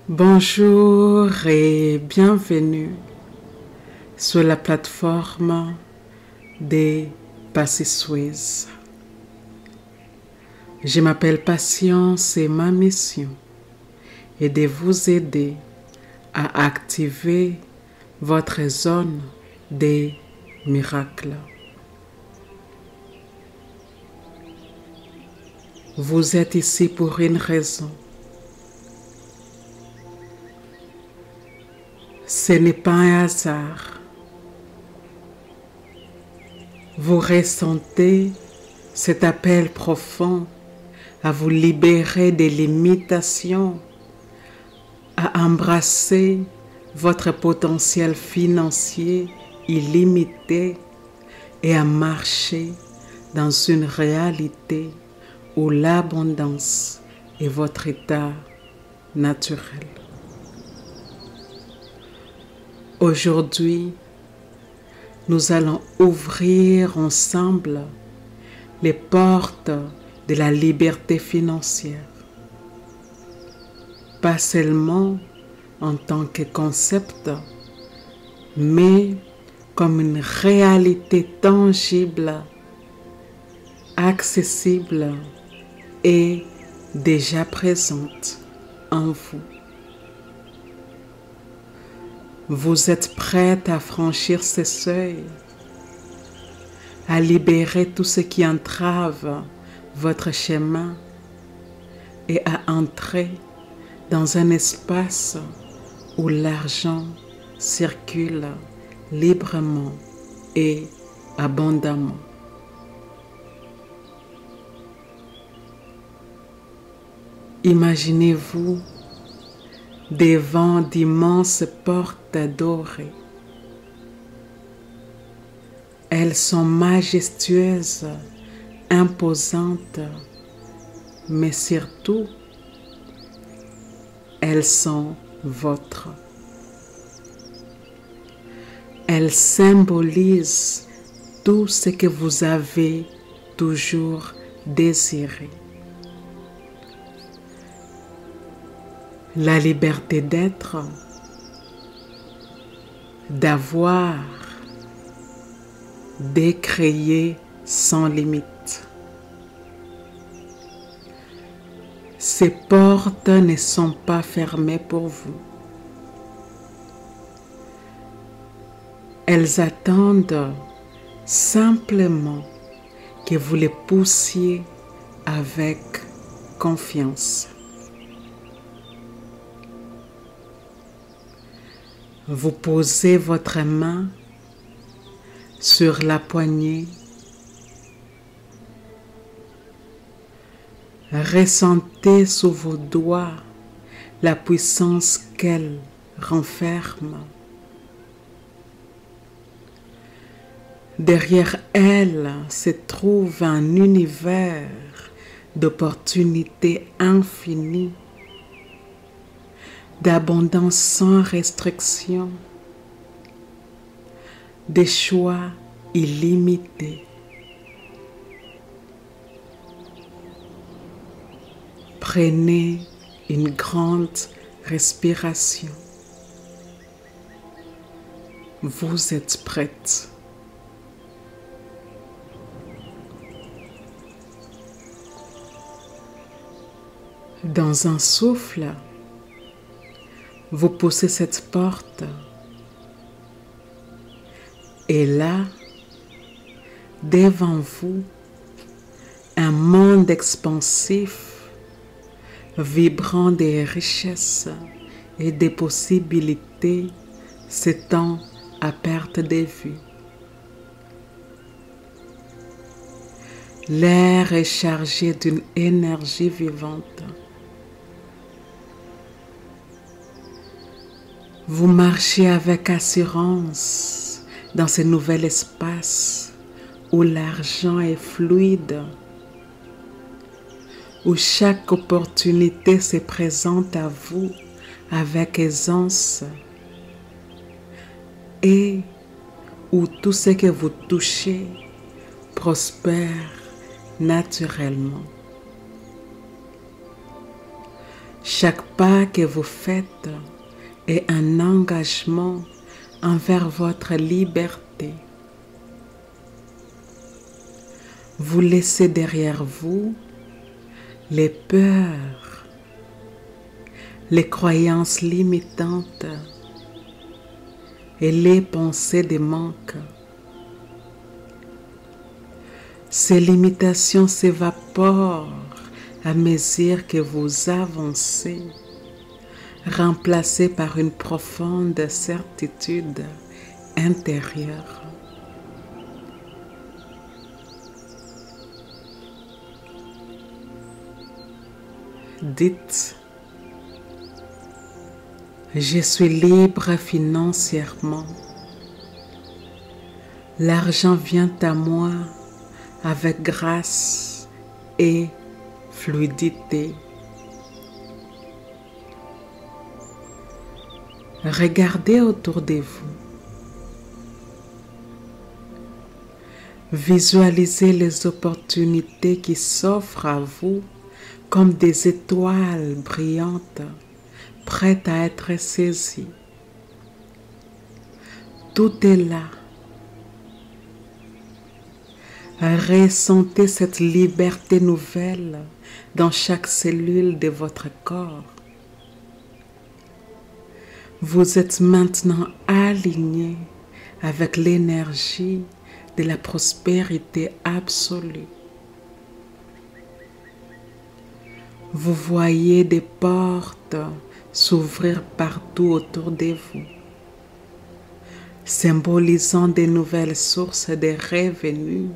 Bonjour et bienvenue sur la plateforme des Passy-Suisse. Je m'appelle Patience et ma mission est de vous aider à activer votre zone des miracles. Vous êtes ici pour une raison. Ce n'est pas un hasard. Vous ressentez cet appel profond à vous libérer des limitations, à embrasser votre potentiel financier illimité et à marcher dans une réalité où l'abondance est votre état naturel. Aujourd'hui, nous allons ouvrir ensemble les portes de la liberté financière, pas seulement en tant que concept, mais comme une réalité tangible, accessible et déjà présente en vous. Vous êtes prête à franchir ces seuils, à libérer tout ce qui entrave votre chemin et à entrer dans un espace où l'argent circule librement et abondamment. Imaginez-vous devant d'immenses portes dorées. Elles sont majestueuses, imposantes, mais surtout, elles sont vôtres. Elles symbolisent tout ce que vous avez toujours désiré. La liberté d'être, d'avoir, de créer sans limite. Ces portes ne sont pas fermées pour vous. Elles attendent simplement que vous les poussiez avec confiance. Vous posez votre main sur la poignée. Ressentez sous vos doigts la puissance qu'elle renferme. Derrière elle se trouve un univers d'opportunités infinies, d'abondance sans restriction, des choix illimités. Prenez une grande respiration. Vous êtes prête. Dans un souffle, vous poussez cette porte et là, devant vous, un monde expansif, vibrant des richesses et des possibilités s'étend à perte de vue. L'air est chargé d'une énergie vivante. Vous marchez avec assurance dans ce nouvel espace où l'argent est fluide, où chaque opportunité se présente à vous avec aisance et où tout ce que vous touchez prospère naturellement. Chaque pas que vous faites est un engagement envers votre liberté. Vous laissez derrière vous les peurs, les croyances limitantes et les pensées de manque. Ces limitations s'évaporent à mesure que vous avancez, remplacées par une profonde certitude intérieure. Dites: je suis libre financièrement. L'argent vient à moi avec grâce et fluidité. Regardez autour de vous. Visualisez les opportunités qui s'offrent à vous comme des étoiles brillantes, prêtes à être saisies. Tout est là. Ressentez cette liberté nouvelle dans chaque cellule de votre corps. Vous êtes maintenant aligné avec l'énergie de la prospérité absolue. Vous voyez des portes s'ouvrir partout autour de vous, symbolisant de nouvelles sources de revenus,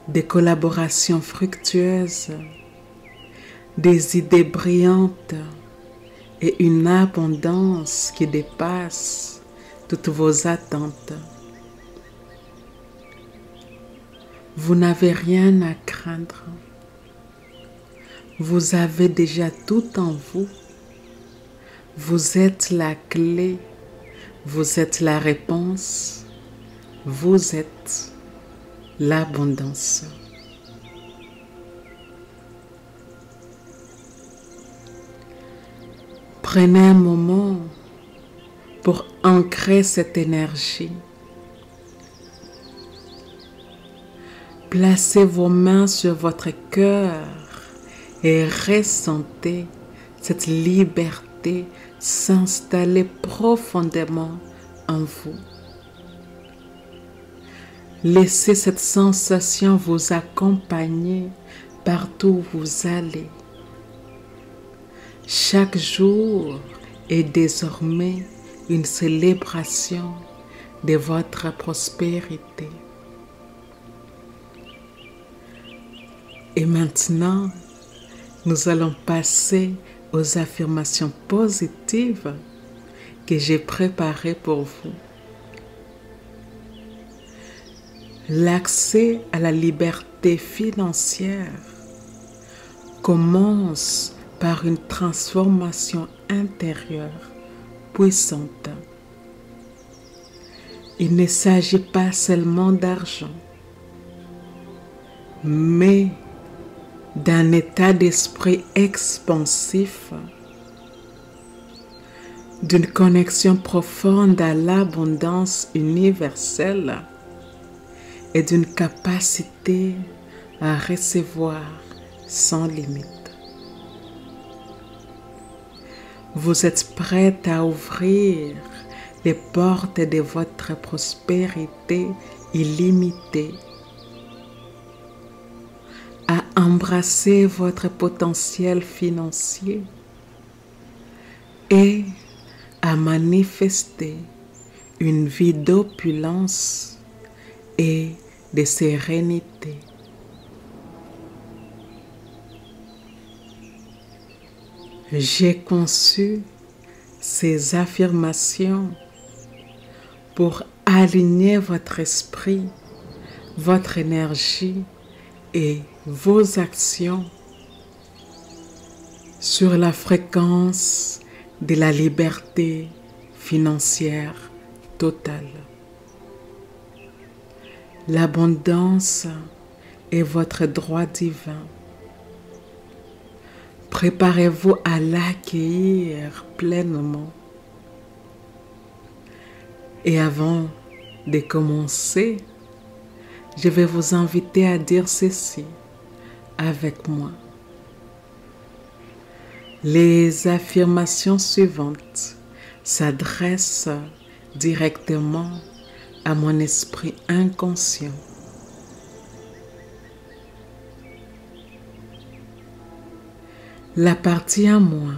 des collaborations fructueuses, des idées brillantes et une abondance qui dépasse toutes vos attentes. Vous n'avez rien à craindre. Vous avez déjà tout en vous. Vous êtes la clé. Vous êtes la réponse. Vous êtes l'abondance. Prenez un moment pour ancrer cette énergie. Placez vos mains sur votre cœur et ressentez cette liberté s'installer profondément en vous. Laissez cette sensation vous accompagner partout où vous allez. Chaque jour est désormais une célébration de votre prospérité. Et maintenant, nous allons passer aux affirmations positives que j'ai préparées pour vous. L'accès à la liberté financière commence par une transformation intérieure puissante. Il ne s'agit pas seulement d'argent, mais d'un état d'esprit expansif, d'une connexion profonde à l'abondance universelle et d'une capacité à recevoir sans limite. Vous êtes prête à ouvrir les portes de votre prospérité illimitée, à embrasser votre potentiel financier et à manifester une vie d'opulence et de sérénité. J'ai conçu ces affirmations pour aligner votre esprit, votre énergie et vos actions sur la fréquence de la liberté financière totale. L'abondance est votre droit divin. Préparez-vous à l'accueillir pleinement. Et avant de commencer, je vais vous inviter à dire ceci avec moi. Les affirmations suivantes s'adressent directement à mon esprit inconscient. La partie en moi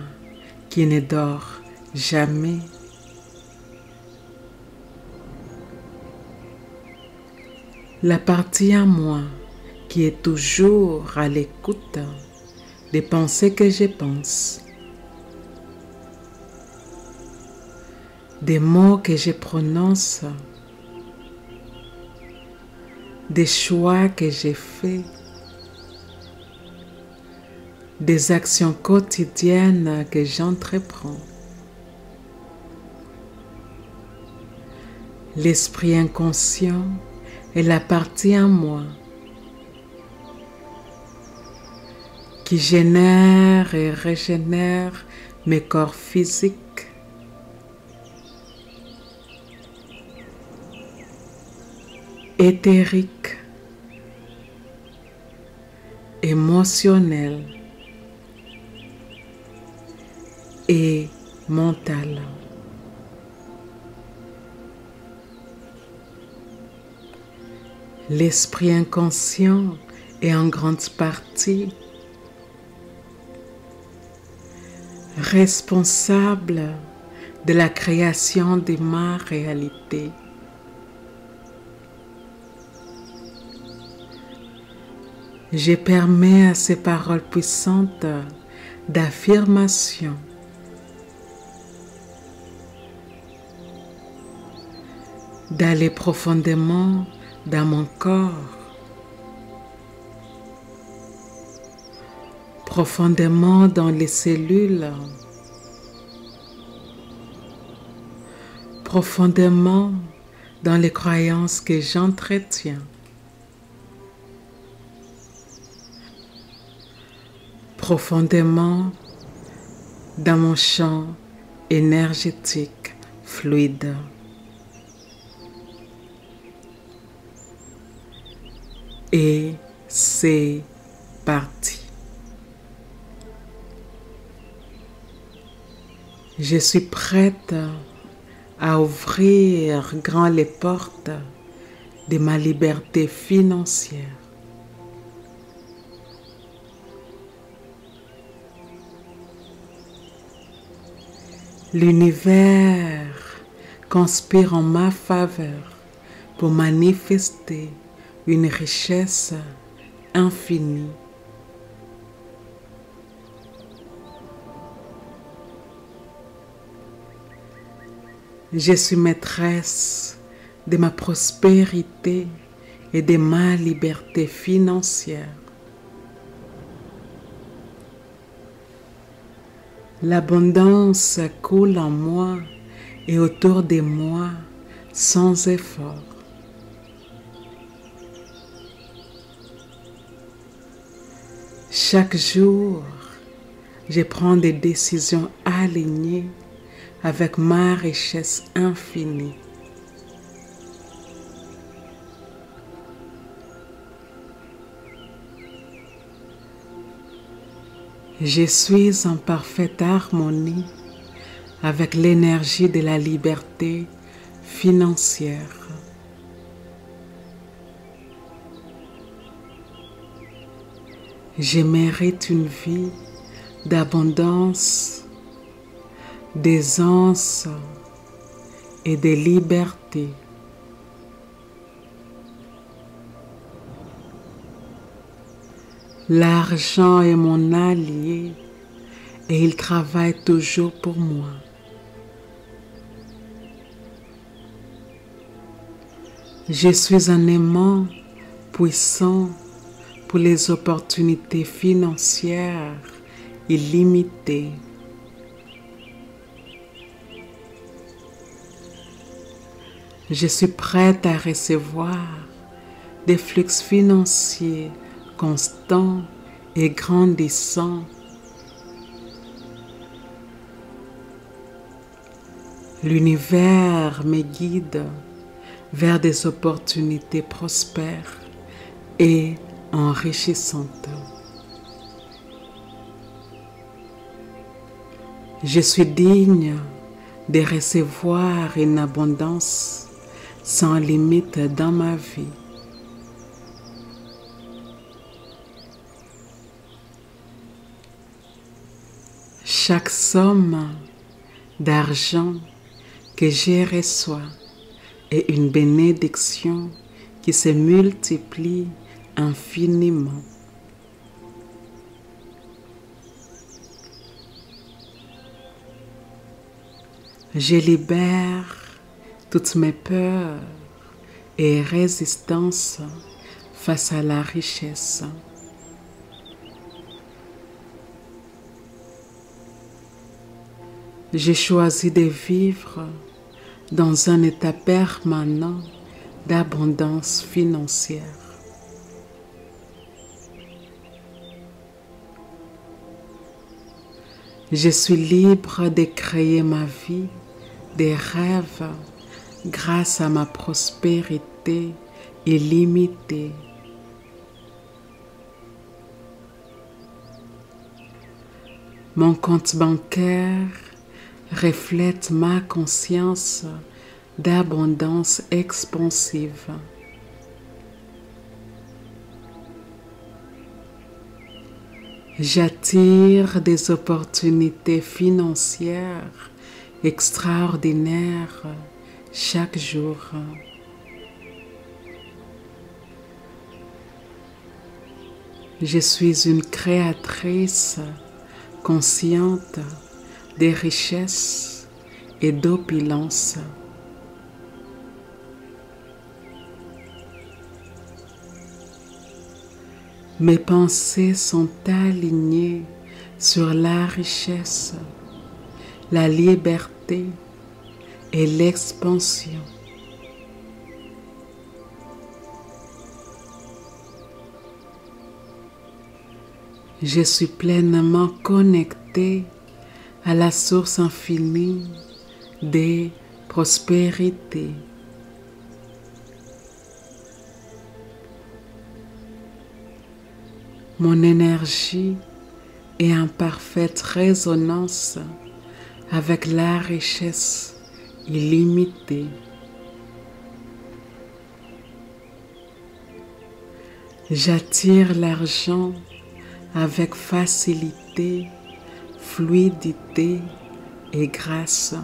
qui ne dort jamais. La partie en moi qui est toujours à l'écoute des pensées que je pense, des mots que je prononce, des choix que j'ai faits, des actions quotidiennes que j'entreprends. L'esprit inconscient est la partie en moi qui génère et régénère mes corps physiques, éthériques, émotionnels et mentaux. L'esprit inconscient est en grande partie responsable de la création de ma réalité. Je permets à ces paroles puissantes d'affirmation d'aller profondément dans mon corps, profondément dans les cellules, profondément dans les croyances que j'entretiens, profondément dans mon champ énergétique fluide. Et c'est parti. Je suis prête à ouvrir grand les portes de ma liberté financière. L'univers conspire en ma faveur pour manifester une richesse infinie. Je suis maîtresse de ma prospérité et de ma liberté financière. L'abondance coule en moi et autour de moi sans effort. Chaque jour, je prends des décisions alignées avec ma richesse infinie. Je suis en parfaite harmonie avec l'énergie de la liberté financière. Je mérite une vie d'abondance, d'aisance et de liberté. L'argent est mon allié et il travaille toujours pour moi. Je suis un aimant puissant pour les opportunités financières illimitées. Je suis prête à recevoir des flux financiers constants et grandissants L'univers me guide vers des opportunités prospères et enrichissantes. Je suis digne de recevoir une abondance sans limite dans ma vie. Chaque somme d'argent que je reçois est une bénédiction qui se multiplie infiniment. Je libère toutes mes peurs et résistances face à la richesse. J'ai choisi de vivre dans un état permanent d'abondance financière. Je suis libre de créer ma vie des rêves grâce à ma prospérité illimitée. Mon compte bancaire reflète ma conscience d'abondance expansive. J'attire des opportunités financières extraordinaires chaque jour. Je suis une créatrice consciente des richesses et d'opulence. Mes pensées sont alignées sur la richesse, la liberté et l'expansion. Je suis pleinement connectée à la source infinie des prospérités. Mon énergie est en parfaite résonance avec la richesse illimitée. J'attire l'argent avec facilité, fluidité et grâce.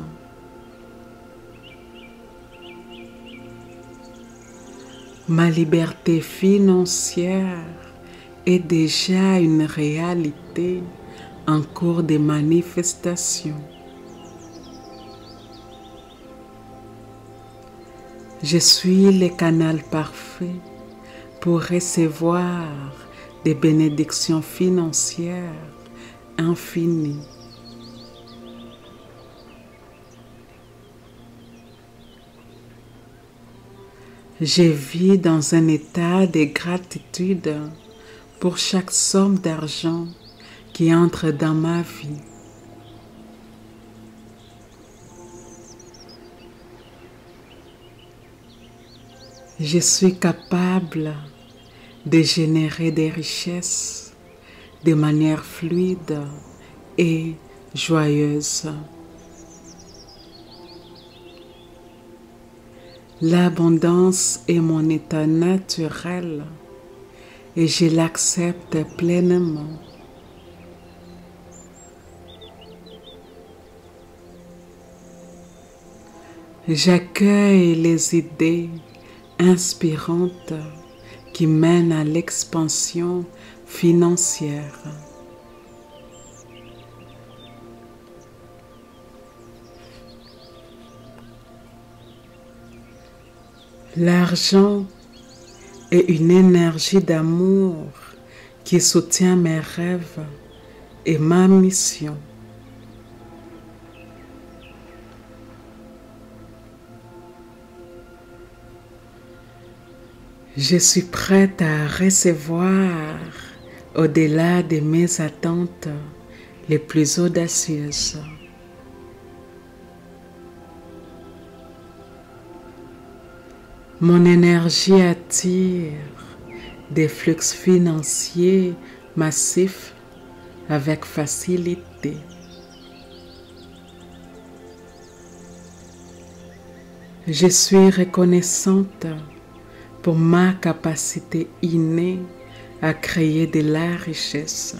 Ma liberté financière est déjà une réalité en cours de manifestation. Je suis le canal parfait pour recevoir des bénédictions financières infinies. Je vis dans un état de gratitude pour chaque somme d'argent qui entre dans ma vie. Je suis capable de générer des richesses de manière fluide et joyeuse. L'abondance est mon état naturel et je l'accepte pleinement. J'accueille les idées inspirantes qui mènent à l'expansion financière. L'argent est une énergie d'amour qui soutient mes rêves et ma mission. Je suis prête à recevoir au-delà de mes attentes les plus audacieuses. Mon énergie attire des flux financiers massifs avec facilité. Je suis reconnaissante pour ma capacité innée à créer de la richesse.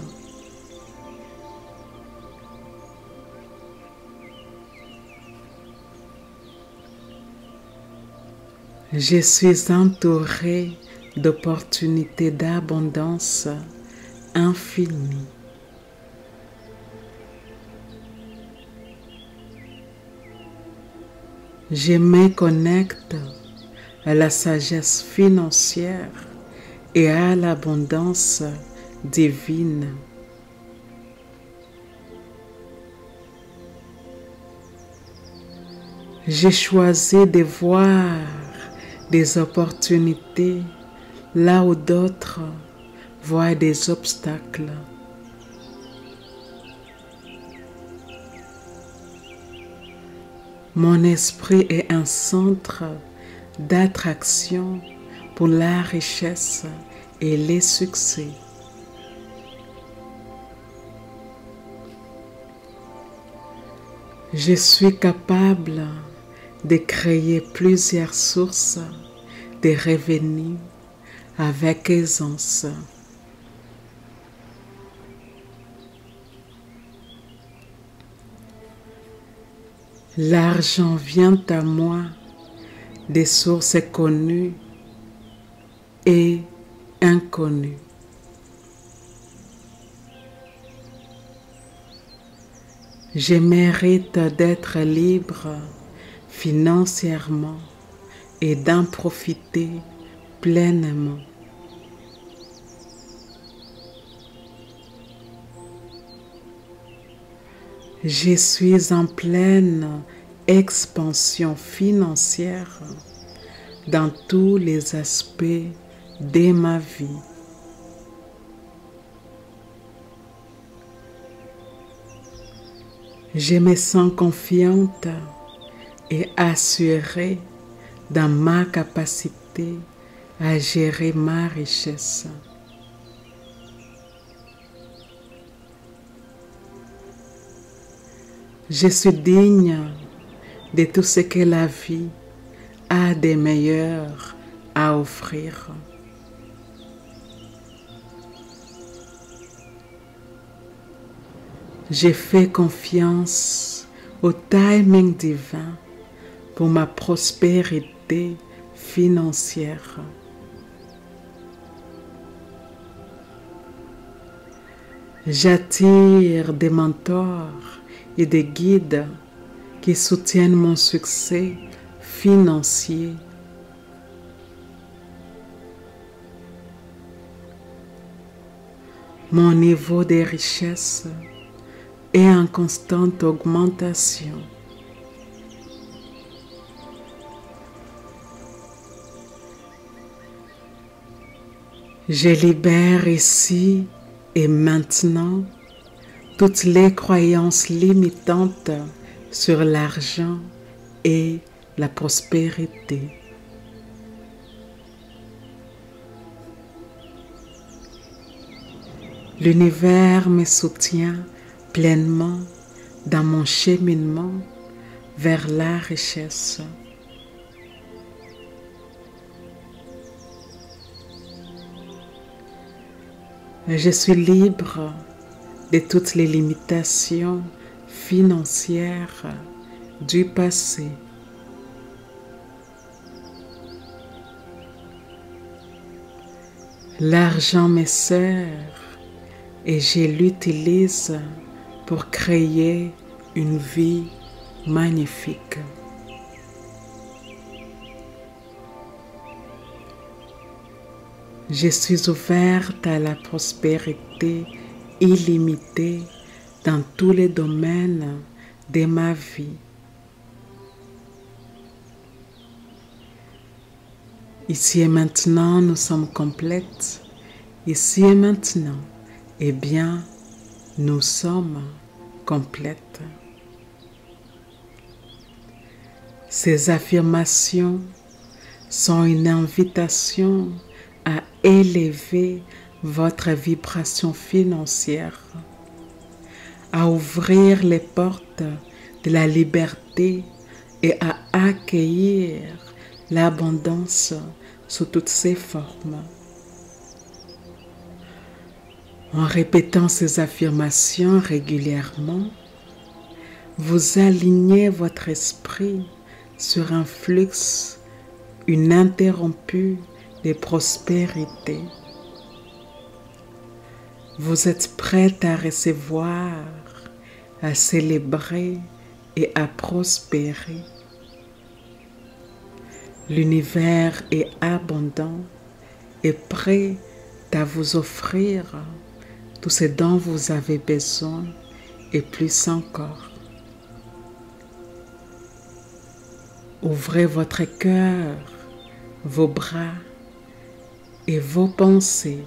Je suis entourée d'opportunités d'abondance infinie. Je me connecte à la sagesse financière et à l'abondance divine. J'ai choisi de voir des opportunités là où d'autres voient des obstacles. Mon esprit est un centre d'attraction pour la richesse et les succès. Je suis capable de créer plusieurs sources de revenus avec aisance. L'argent vient à moi des sources connues et inconnues. Je mérite d'être libre financièrement et d'en profiter pleinement. Je suis en pleine expansion financière dans tous les aspects de ma vie. Je me sens confiante et assurée dans ma capacité à gérer ma richesse. Je suis digne de tout ce que la vie a de meilleur à offrir. Je fais confiance au timing divin pour ma prospérité financière. J'attire des mentors et des guides qui soutiennent mon succès financier. Mon niveau de richesse est en constante augmentation. Je libère ici et maintenant toutes les croyances limitantes sur l'argent et la prospérité. L'univers me soutient pleinement dans mon cheminement vers la richesse. Je suis libre de toutes les limitations financières du passé. L'argent me sert et je l'utilise pour créer une vie magnifique. Je suis ouverte à la prospérité illimitée dans tous les domaines de ma vie. Ici et maintenant, nous sommes complètes. Ici et maintenant, eh bien, nous sommes complètes. Ces affirmations sont une invitation à élever votre vibration financière, à ouvrir les portes de la liberté et à accueillir l'abondance sous toutes ses formes. En répétant ces affirmations régulièrement, vous alignez votre esprit sur un flux ininterrompu de prospérité. Vous êtes prête à recevoir, à célébrer et à prospérer. L'univers est abondant et prêt à vous offrir tout ce dont vous avez besoin et plus encore. Ouvrez votre cœur, vos bras et vos pensées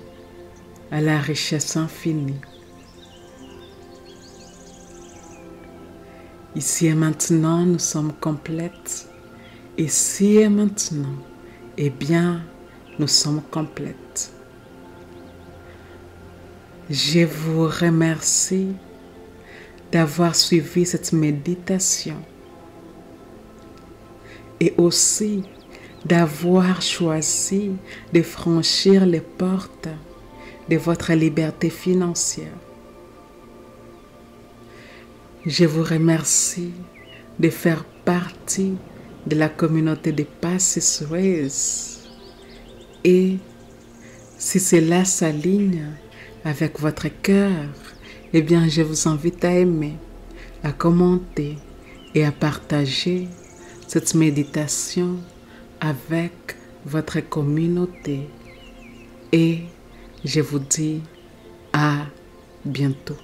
à la richesse infinie. Ici et maintenant, nous sommes complètes. Ici et maintenant, eh bien, nous sommes complètes. Je vous remercie d'avoir suivi cette méditation et aussi d'avoir choisi de franchir les portes de votre liberté financière. Je vous remercie de faire partie de la communauté des Passeuses et si cela s'aligne avec votre cœur, eh bien je vous invite à aimer, à commenter et à partager cette méditation avec votre communauté. Et je vous dis à bientôt.